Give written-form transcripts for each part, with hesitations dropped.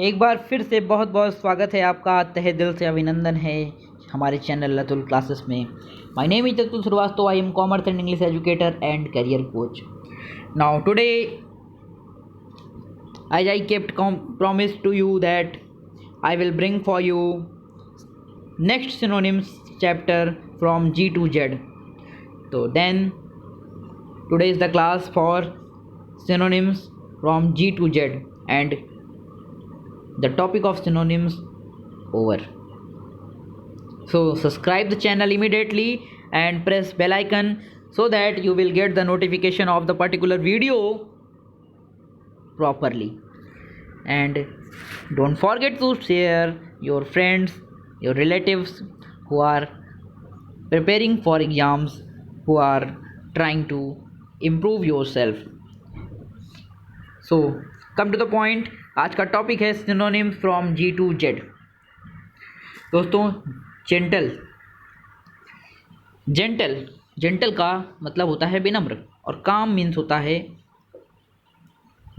एक बार फिर से बहुत बहुत स्वागत है आपका, तहे दिल से अभिनंदन है हमारे चैनल अतुल क्लासेस में। My name is Atul Srivastava. I am commerce and English educator and career coach. Now today as I kept promise to you that I will bring for you next synonyms chapter from G to Z. So then today is the class for synonyms from G to Z and the topic of synonyms over. So subscribe the channel immediately and press bell icon so that you will get the notification of the particular video properly. And don't forget to share your friends, your relatives who are preparing for exams, who are trying to improve yourself. So come to the point. आज का topic है synonyms from G to Z. दोस्तों, gentle का मतलब होता है विनम्र, और काम मीन्स होता है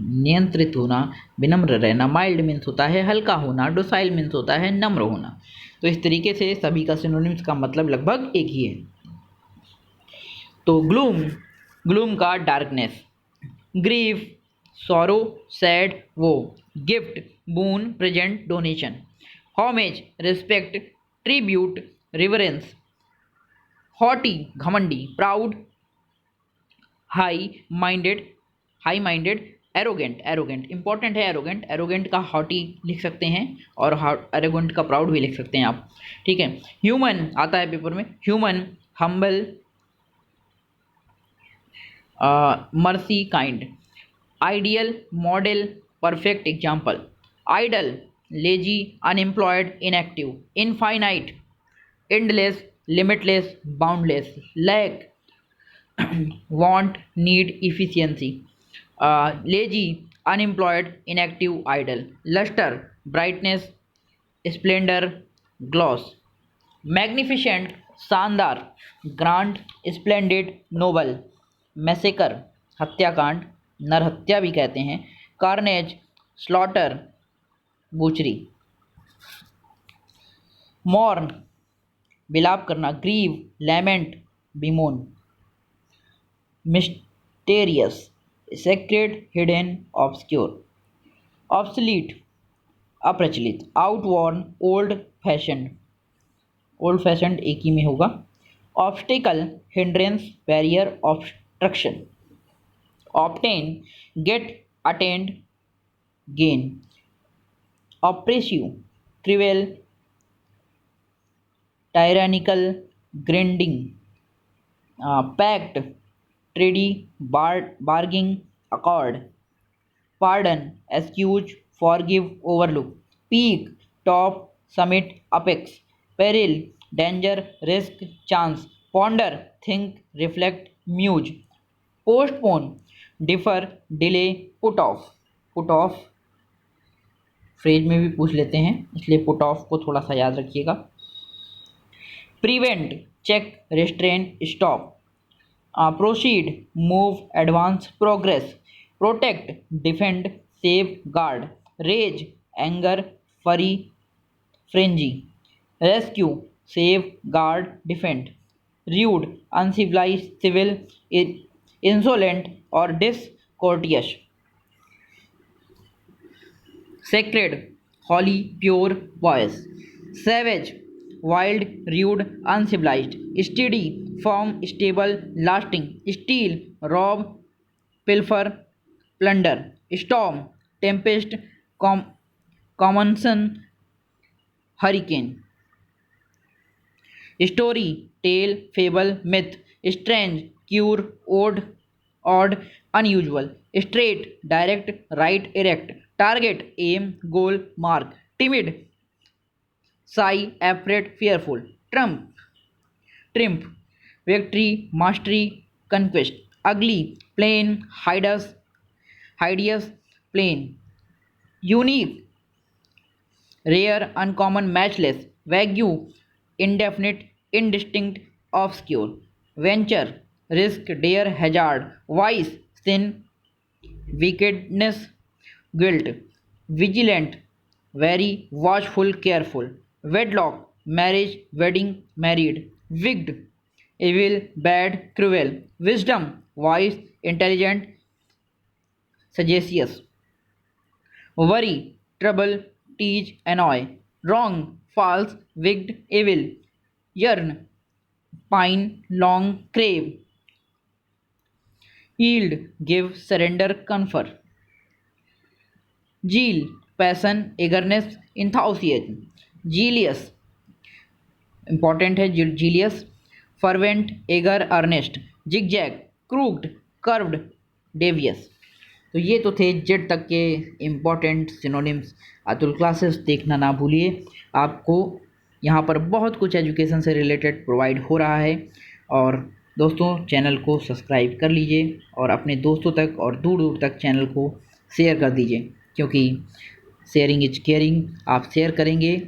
नियंत्रित होना, विनम्र रहना। माइल्ड मीन्स होता है हल्का होना। डोसाइल मीन्स होता है नम्र होना। तो इस तरीके से सभी का सिनोनिम्स का मतलब लगभग एक ही है। तो ग्लूम का डार्कनेस, ग्रीफ सॉरो सैड वो, gift boon present donation, homage respect tribute reverence, haughty घमंडी proud, high minded arrogant important है। एरोगेंट का हॉटी लिख सकते हैं और एरोगेंट का प्राउड भी लिख सकते हैं आप, ठीक है। ह्यूमन आता है पेपर में, human humble mercy kind, ideal model perfect example, idle lazy unemployed inactive, infinite endless limitless boundless, lack want need efficiency, lazy unemployed inactive idle, luster brightness splendor gloss, magnificent शानदार grand splendid noble, massacre हत्याकांड नरहत्या भी कहते हैं, carnage slaughter बूचरी, mourn विलाप करना, grieve lament बेमोन, mysterious sacred hidden obscure, obsolete अप्रचलित, outworn old fashioned एक ही में होगा, obstacle hindrance barrier obstruction, obtain get attained gain, oppressive cruel tyrannical grinding, pact treaty bargaining accord, pardon excuse forgive overlook, peak top summit apex, peril danger risk chance, ponder think reflect muse, postpone defer delay put off phrase में भी पूछ लेते हैं, इसलिए put off को थोड़ा सा याद रखिएगा। Prevent check restrain stop, proceed move advance progress, protect defend safeguard, rage anger fury frenzy, rescue save guard defend, rude uncivilized civil insolent or discourteous, sacred holy pure pious, savage wild rude uncivilized, steady firm stable lasting, steal rob pilfer plunder, storm tempest commotion hurricane, story tale fable myth, strange cure odd unusual, straight direct right erect, target aim goal mark, timid shy afraid fearful, triumph victory mastery conquest, ugly plain hideous plain, unique rare uncommon matchless, vague indefinite indistinct obscure, venture risk dare hazard, vice sin wickedness guilt, vigilant very, watchful, careful. Wedlock, marriage, wedding, married. Wicked, evil, bad, cruel. Wisdom, wise, intelligent, sagacious. Worry, trouble, tease, annoy. Wrong, false, wicked, evil. Yearn, pine, long, crave. Yield, give, surrender, confer. Zeal, passion, eagerness, enthusiasm. Zealous, important है zealous. Fervent, eager, earnest. Zigzag, crooked, curved, devious. तो ये तो थे Z तक के important synonyms. Atul classes देखना ना भूलिए, आपको यहाँ पर बहुत कुछ एजुकेशन से रिलेटेड प्रोवाइड हो रहा है। और दोस्तों, चैनल को सब्सक्राइब कर लीजिए और अपने दोस्तों तक और दूर दूर तक चैनल को शेयर कर दीजिए, क्योंकि शेयरिंग इज केयरिंग। आप शेयर करेंगे,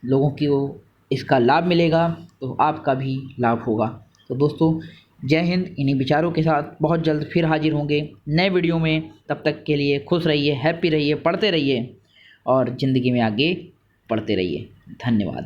लोगों की वो इसका लाभ मिलेगा तो आपका भी लाभ होगा। तो दोस्तों, जय हिंद। इन्हीं विचारों के साथ बहुत जल्द फिर हाजिर होंगे नए वीडियो में। तब तक के लिए खुश रहिए, हैप्पी रहिए, पढ़ते रहिए और ज़िंदगी में आगे बढ़ते रहिए। धन्यवाद।